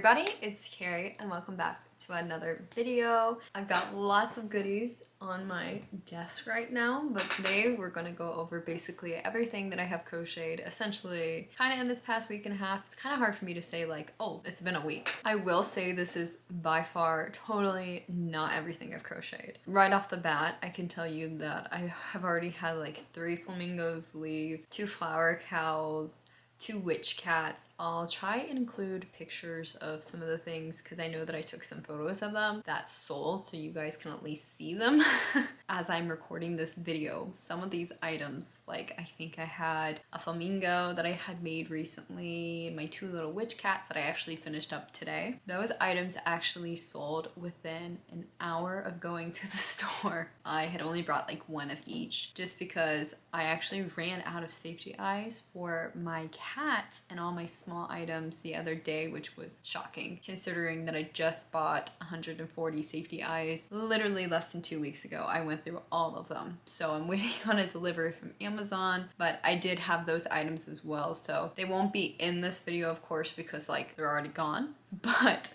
everybody, it's Carri and welcome back to another video. I've got lots of goodies on my desk right now, but today we're gonna go over basically everything that I have crocheted essentially kind of in this past week and a half. It's kind of hard for me to say like, oh, it's been a week. I will say this is by far totally not everything I've crocheted. Right off the bat, I can tell you that I have already had like 3 flamingos leave, 2 flower cows, 2 witch cats. I'll try and include pictures of some of the things because I know that I took some photos of them that sold so you guys can at least see them as I'm recording this video. Some of these items, like I think I had a flamingo that I had made recently, my 2 little witch cats that I actually finished up today. Those items actually sold within an hour of going to the store. I had only brought like 1 of each just because I actually ran out of safety eyes for my cats and all my small items the other day, which was shocking considering that I just bought 140 safety eyes literally less than 2 weeks ago. I went through all of them, so I'm waiting on a delivery from Amazon, but I did have those items as well, so they won't be in this video of course because like they're already gone, but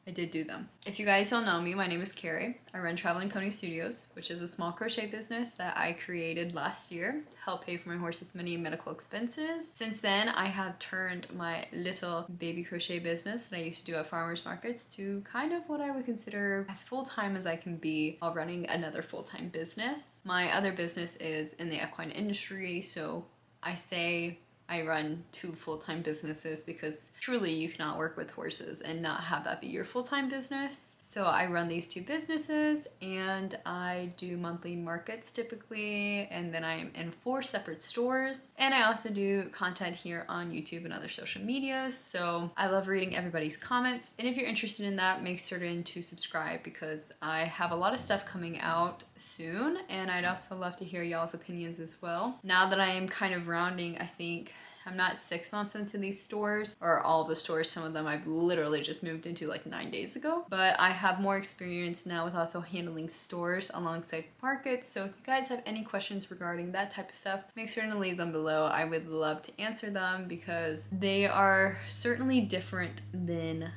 I did do them. If you guys don't know me, my name is Carri. I run Traveling Pony Studios, which is a small crochet business that I created last year to help pay for my horse's many medical expenses. Since then, I have turned my little baby crochet business that I used to do at farmers markets to kind of what I would consider as full-time as I can be while running another full-time business. My other business is in the equine industry, so I say I run 2 full-time businesses because truly you cannot work with horses and not have that be your full-time business. So I run these 2 businesses and I do monthly markets typically, and then I'm in 4 separate stores, and I also do content here on YouTube and other social medias. So I love reading everybody's comments, and if you're interested in that, make certain to subscribe because I have a lot of stuff coming out soon, and I'd also love to hear y'all's opinions as well. Now that I am kind of rounding, I think I'm not 6 months into these stores, or all of the stores. Some of them I've literally just moved into like 9 days ago, but I have more experience now with also handling stores alongside markets. So if you guys have any questions regarding that type of stuff, make sure to leave them below. I would love to answer them because they are certainly different than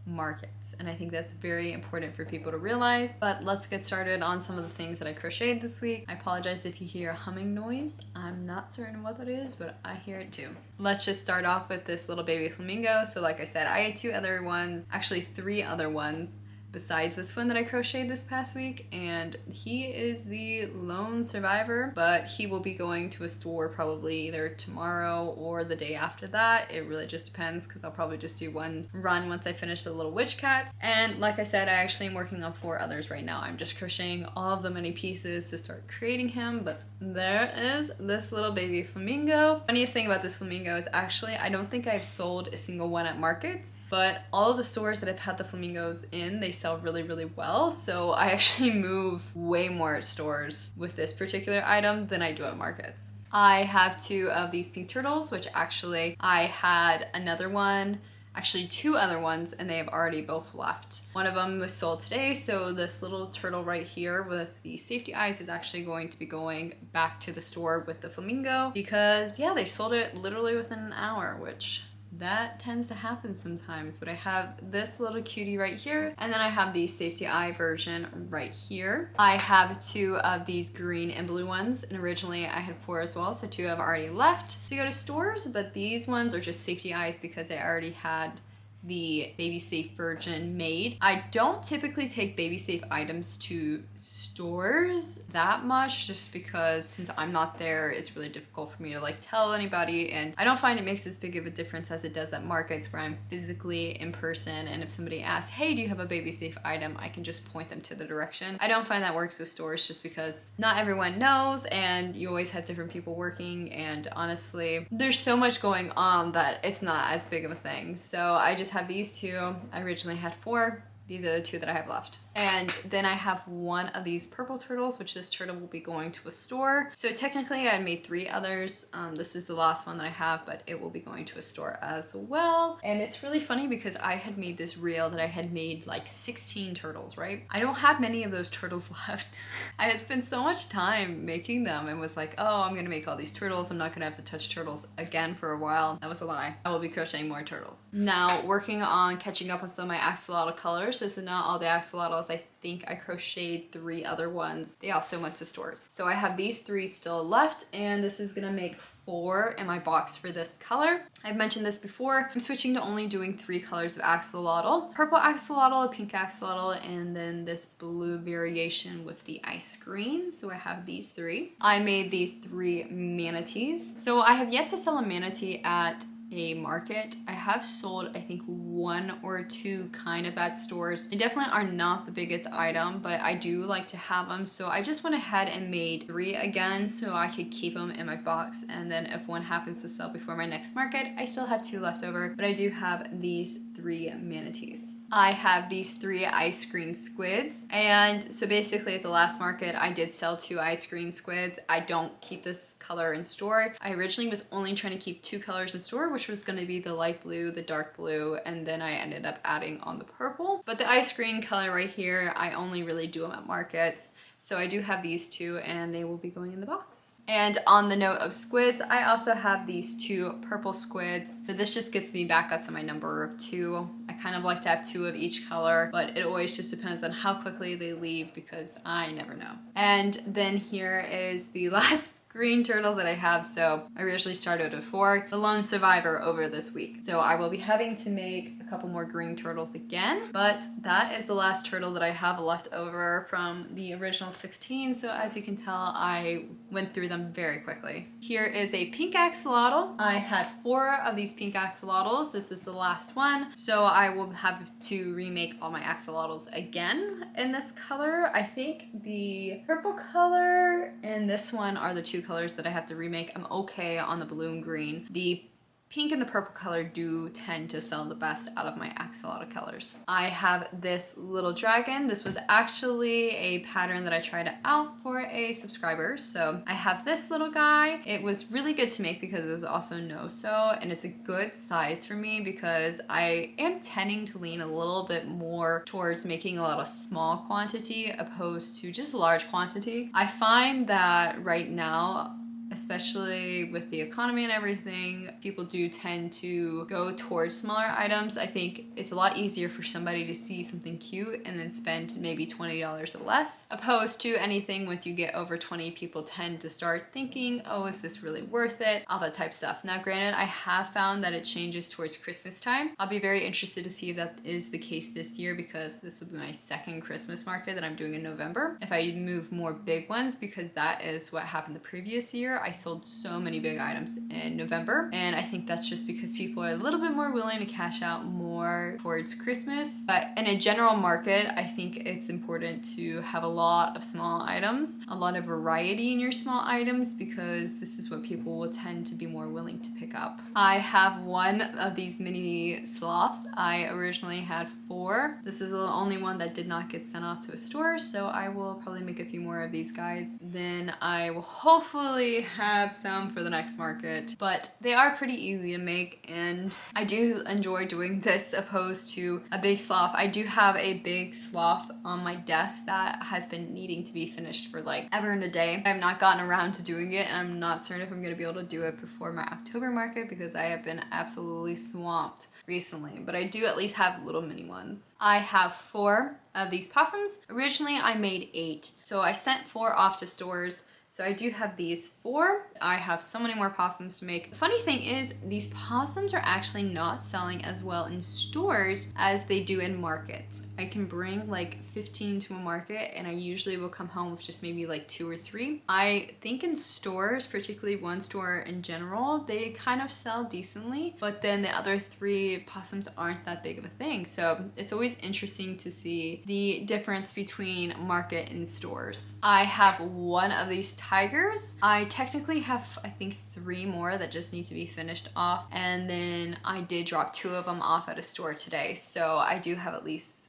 markets, and I think that's very important for people to realize. But let's get started on some of the things that I crocheted this week. I apologize if you hear a humming noise. I'm not certain what that is, but I hear it too. Let's just start off with this little baby flamingo. So like I said, I had 2 other ones, actually 3 other ones besides this one that I crocheted this past week, and he is the lone survivor, but he will be going to a store probably either tomorrow or the day after that. It really just depends because I'll probably just do 1 run once I finish the little witch cats. And like I said, I actually am working on 4 others right now. I'm just crocheting all of the many pieces to start creating him, but there is this little baby flamingo. Funniest thing about this flamingo is actually I don't think I've sold a single one at markets, but all of the stores that I've had the flamingos in, they sell really, really well. So I actually move way more at stores with this particular item than I do at markets. I have 2 of these pink turtles, which actually I had another one, actually 2 other ones, and they have already both left. One of them was sold today, so this little turtle right here with the safety eyes is actually going to be going back to the store with the flamingo because yeah, they sold it literally within an hour, which that tends to happen sometimes. But I have this little cutie right here, and then I have the safety eye version right here. I have 2 of these green and blue ones, and originally I had 4 as well, so 2 have already left to go to stores, but these ones are just safety eyes because I already had the baby safe version made. I don't typically take baby safe items to stores that much just because since I'm not there, it's really difficult for me to like tell anybody, and I don't find it makes as big of a difference as it does at markets where I'm physically in person, and if somebody asks, hey, do you have a baby safe item, I can just point them to the direction. I don't find that works with stores just because not everyone knows, and you always have different people working, and honestly there's so much going on that it's not as big of a thing. So I just have these 2. I originally had 4. These are the 2 that I have left. And then I have one of these purple turtles, which this turtle will be going to a store. So technically I made 3 others. This is the last one that I have, but it will be going to a store as well. And it's really funny because I had made this reel that I had made like 16 turtles, right? I don't have many of those turtles left. I had spent so much time making them and was like, oh, I'm gonna make all these turtles. I'm not gonna have to touch turtles again for a while. That was a lie. I will be crocheting more turtles. Now, working on catching up on some of my axolotl colors. This is not all the axolotls. I think I crocheted 3 other ones. They also went to stores. So I have these 3 still left, and this is gonna make 4 in my box for this color. I've mentioned this before. I'm switching to only doing 3 colors of axolotl. Purple axolotl, a pink axolotl, and then this blue variation with the ice green. So I have these 3. I made these 3 manatees. So I have yet to sell a manatee at a market. I have sold, I think, 1 or 2 kind of at stores. They definitely are not the biggest item, but I do like to have them. So I just went ahead and made 3 again so I could keep them in my box. And then if one happens to sell before my next market, I still have 2 left over, but I do have these 3 manatees. I have these 3 ice green squids. And so basically at the last market, I did sell 2 ice green squids. I don't keep this color in store. I originally was only trying to keep 2 colors in store, which was going to be the light blue, the dark blue, and then I ended up adding on the purple. But the ice green color right here, I only really do them at markets. So I do have these 2 and they will be going in the box. And on the note of squids, I also have these 2 purple squids. So this just gets me back up to my number of 2. I kind of like to have 2 of each color, but it always just depends on how quickly they leave because I never know. And then here is the last green turtle that I have. So I originally started with 4, the lone survivor over this week. So I will be having to make a couple more green turtles again, but that is the last turtle that I have left over from the original 16. So as you can tell, I went through them very quickly. Here is a pink axolotl. I had 4 of these pink axolotls. This is the last one. So I will have to remake all my axolotls again in this color. I think the purple color and this one are the 2 colors that I have to remake. I'm okay on the blue and green. The pink and the purple color do tend to sell the best out of my axolotl colors. I have this little dragon. This was actually a pattern that I tried out for a subscriber. So I have this little guy. It was really good to make because it was also no-sew, and it's a good size for me because I am tending to lean a little bit more towards making a lot of small quantity opposed to just large quantity. I find that right now, especially with the economy and everything, people do tend to go towards smaller items. I think it's a lot easier for somebody to see something cute and then spend maybe $20 or less, opposed to anything once you get over 20, people tend to start thinking, oh, is this really worth it? All that type of stuff. Now, granted, I have found that it changes towards Christmas time. I'll be very interested to see if that is the case this year because this will be my 2nd Christmas market that I'm doing in November. If I move more big ones, because that is what happened the previous year. I sold so many big items in November, and I think that's just because people are a little bit more willing to cash out more towards Christmas. But in a general market, I think it's important to have a lot of small items, a lot of variety in your small items, because this is what people will tend to be more willing to pick up. I have 1 of these mini sloths. I originally had 4. This is the only one that did not get sent off to a store, so I will probably make a few more of these guys. Then I will hopefully have some for the next market, but they are pretty easy to make, and I do enjoy doing this opposed to a big sloth. I do have a big sloth on my desk that has been needing to be finished for like ever and a day. I have not gotten around to doing it, and I'm not certain if I'm going to be able to do it before my October market because I have been absolutely swamped recently, but I do at least have little mini ones. I have 4 of these possums. Originally I made 8, so I sent 4 off to stores. So I do have these 4. I have so many more possums to make. The funny thing is these possums are actually not selling as well in stores as they do in markets. I can bring like 15 to a market and I usually will come home with just maybe like 2 or 3. I think in stores, particularly one store in general, they kind of sell decently, but then the other 3 possums aren't that big of a thing. So it's always interesting to see the difference between market and stores. I have 1 of these tigers. I technically have, I think, 3 more that just need to be finished off. And then I did drop 2 of them off at a store today. So I do have at least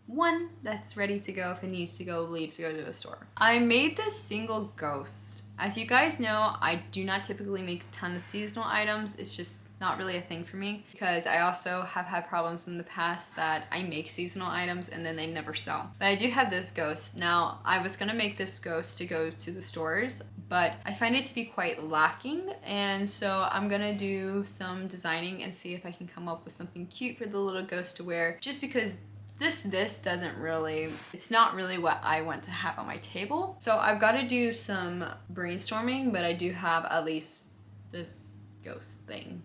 one that's ready to go if it needs to go, leave to go to the store. I made this single ghost. As you guys know, I do not typically make a ton of seasonal items. It's just not really a thing for me because I also have had problems in the past that I make seasonal items and then they never sell. But I do have this ghost. Now, I was gonna make this ghost to go to the stores, but I find it to be quite lacking, and so I'm gonna do some designing and see if I can come up with something cute for the little ghost to wear, just because this doesn't really, it's not really what I want to have on my table. So I've got to do some brainstorming, but I do have at least this ghost thing.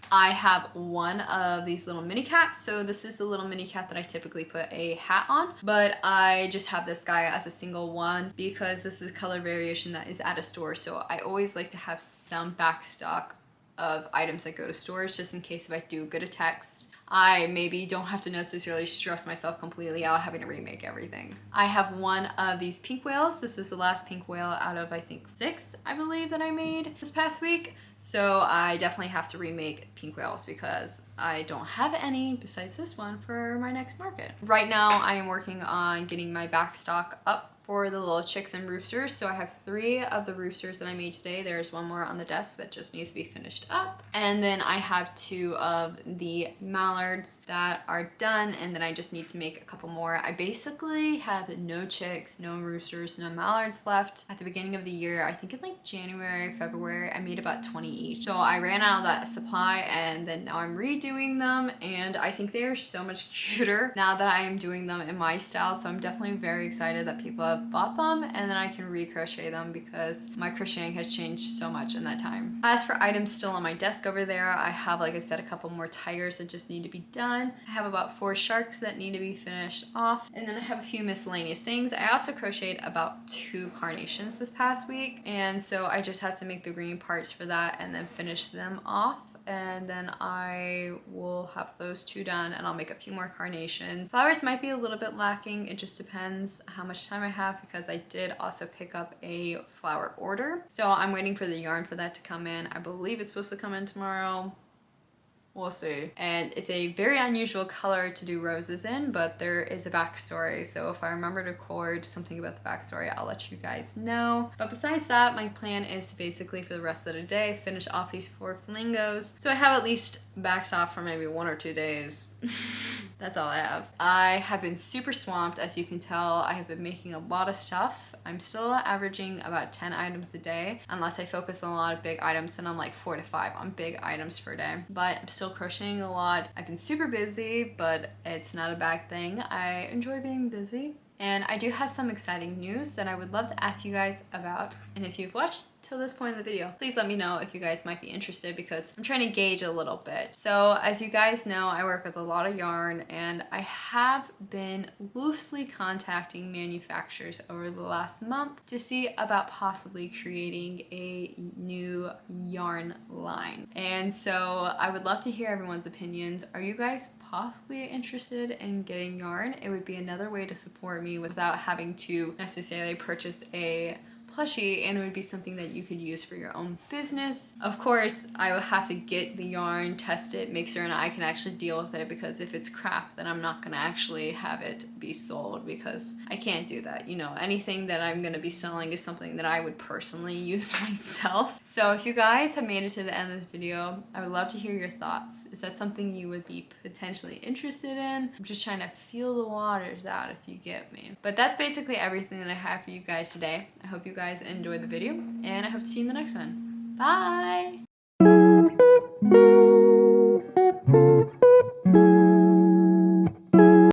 I have one of these little mini cats. So this is the little mini cat that I typically put a hat on, but I just have this guy as a single one because this is color variation that is at a store. So I always like to have some back stock of items that go to stores, just in case if I do get a text, I maybe don't have to necessarily stress myself completely out having to remake everything. I have one of these pink whales. This is the last pink whale out of, I think, 6, I believe, that I made this past week. So I definitely have to remake pink whales because I don't have any besides this one for my next market. Right now I am working on getting my back stock up for the little chicks and roosters. So I have 3 of the roosters that I made today. There's one more on the desk that just needs to be finished up. And then I have 2 of the mallards that are done, and then I just need to make a couple more. I basically have no chicks, no roosters, no mallards left. At the beginning of the year, I think in like January, February, I made about 20 each. So I ran out of that supply, and then now I'm redoing them, and I think they are so much cuter now that I am doing them in my style. So I'm definitely very excited that people have bought them, and then I can recrochet them because my crocheting has changed so much in that time. As for items still on my desk over there, I have, like I said, a couple more tigers that just need to be done. I have about 4 sharks that need to be finished off, and then I have a few miscellaneous things. I also crocheted about 2 carnations this past week, and so I just have to make the green parts for that and then finish them off. And then I will have those 2 done, and I'll make a few more carnations. Flowers might be a little bit lacking. It just depends how much time I have because I did also pick up a flower order. So I'm waiting for the yarn for that to come in. I believe it's supposed to come in tomorrow. We'll see. And it's a very unusual color to do roses in, but there is a backstory. So if I remember to record something about the backstory, I'll let you guys know. But besides that, my plan is to basically for the rest of the day finish off these 4 flamingos. So I have at least backstop for maybe 1 or 2 days. That's all I have. I have been super swamped, as you can tell. I have been making a lot of stuff. I'm still averaging about 10 items a day. Unless I focus on a lot of big items, then I'm like 4 to 5 on big items per day. But I'm still crocheting a lot. I've been super busy, but it's not a bad thing. I enjoy being busy. And I do have some exciting news that I would love to ask you guys about. And if you've watched till this point in the video, please let me know if you guys might be interested because I'm trying to gauge a little bit. So as you guys know, I work with a lot of yarn, and I have been loosely contacting manufacturers over the last month to see about possibly creating a new yarn line. And so I would love to hear everyone's opinions. Are you guys possibly interested in getting yarn? It would be another way to support me without having to necessarily purchase a plushie, and it would be something that you could use for your own business. Of course, I will have to get the yarn, test it, make sure I can actually deal with it, because if it's crap, then I'm not gonna actually have it be sold because I can't do that. You know, anything that I'm gonna be selling is something that I would personally use myself. So if you guys have made it to the end of this video, I would love to hear your thoughts. Is that something you would be potentially interested in? I'm just trying to feel the waters out, if you get me. But that's basically everything that I have for you guys today. I hope you guys enjoyed the video, and I hope to see you in the next one. Bye!